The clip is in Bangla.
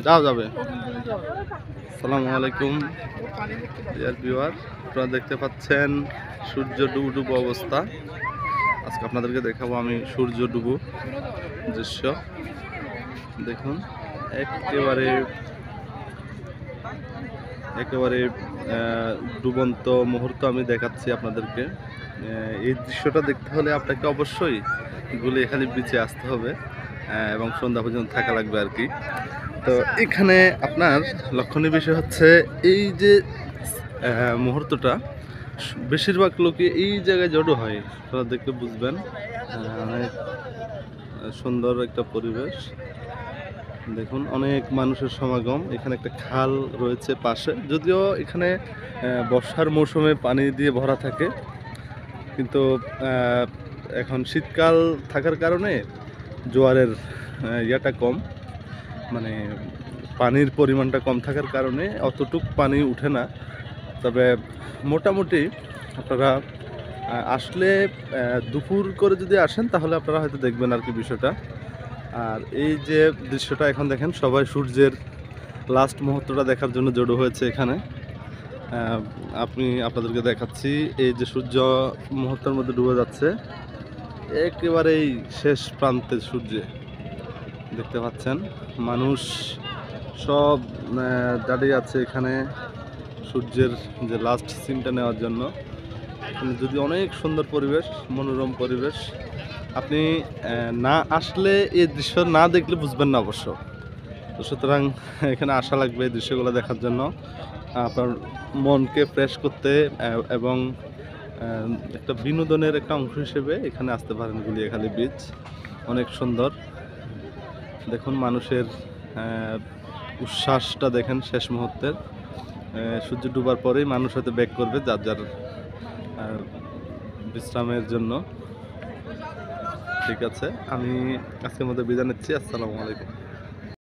যাও যাবে। আসসালামু আলাইকুম ডিয়ার ভিউয়ার, আপনারা দেখতে পাচ্ছেন সূর্য ডুবো অবস্থা। আজকে আপনাদেরকে দেখাবো আমি সূর্য ডুবো দৃশ্য। দেখুন একেবারে একেবারে ডুবন্ত মুহূর্ত আমি দেখাচ্ছি আপনাদেরকে। এই দৃশ্যটা দেখতে হলে আপনাকে অবশ্যই গুলিয়াখালী বিচে আসতে হবে এবং সন্ধ্যা পর্যন্ত থাকা লাগবে আর কি। তো এখানে আপনার লক্ষণীয় বিষয় হচ্ছে এই যে মুহূর্তটা বেশিরভাগ লোকে এই জায়গায় জড়ো হয়, আপনারা দেখলে বুঝবেন। অনেক সুন্দর একটা পরিবেশ, দেখুন অনেক মানুষের সমাগম। এখানে একটা খাল রয়েছে পাশে, যদিও এখানে বর্ষার মৌসুমে পানি দিয়ে ভরা থাকে, কিন্তু এখন শীতকাল থাকার কারণে জোয়ারের ইয়েটা কম, মানে পানির পরিমাণটা কম থাকার কারণে অতটুক পানি উঠে না। তবে মোটামুটি আপনারা আসলে দুপুর করে যদি আসেন তাহলে আপনারা হয়তো দেখবেন আর কি বিষয়টা। আর এই যে দৃশ্যটা এখন দেখেন, সবাই সূর্যের লাস্ট মুহূর্তটা দেখার জন্য জড়ো হয়েছে এখানে। আপনাদেরকে দেখাচ্ছি এই যে সূর্য মুহূর্তের মধ্যে ডুবে যাচ্ছে, একেবারেই শেষ প্রান্তে সূর্যে দেখতে পাচ্ছেন। মানুষ সব দাঁড়িয়ে আছে এখানে সূর্যের যে লাস্ট সিনটা নেওয়ার জন্য। যদি অনেক সুন্দর পরিবেশ, মনোরম পরিবেশ, আপনি না আসলে এই দৃশ্য না দেখলে বুঝবেন না অবশ্য। তো সুতরাং এখানে আসা লাগবে এই দৃশ্যগুলো দেখার জন্য, আপনার মনকে ফ্রেশ করতে এবং একটা বিনোদনের একটা অংশ হিসেবে এখানে আসতে পারেন। গুলিয়াখালী বিচ অনেক সুন্দর, দেখুন মানুষের উচ্ছ্বাসটা দেখেন শেষ মুহূর্তের। সূর্য ডুবার পরেই মানুষ হয়তো ব্যাক করবে যার যার বিশ্রামের জন্য। ঠিক আছে, আমি আজকের মধ্যে বিদায় নিচ্ছি। আসসালামু আলাইকুম।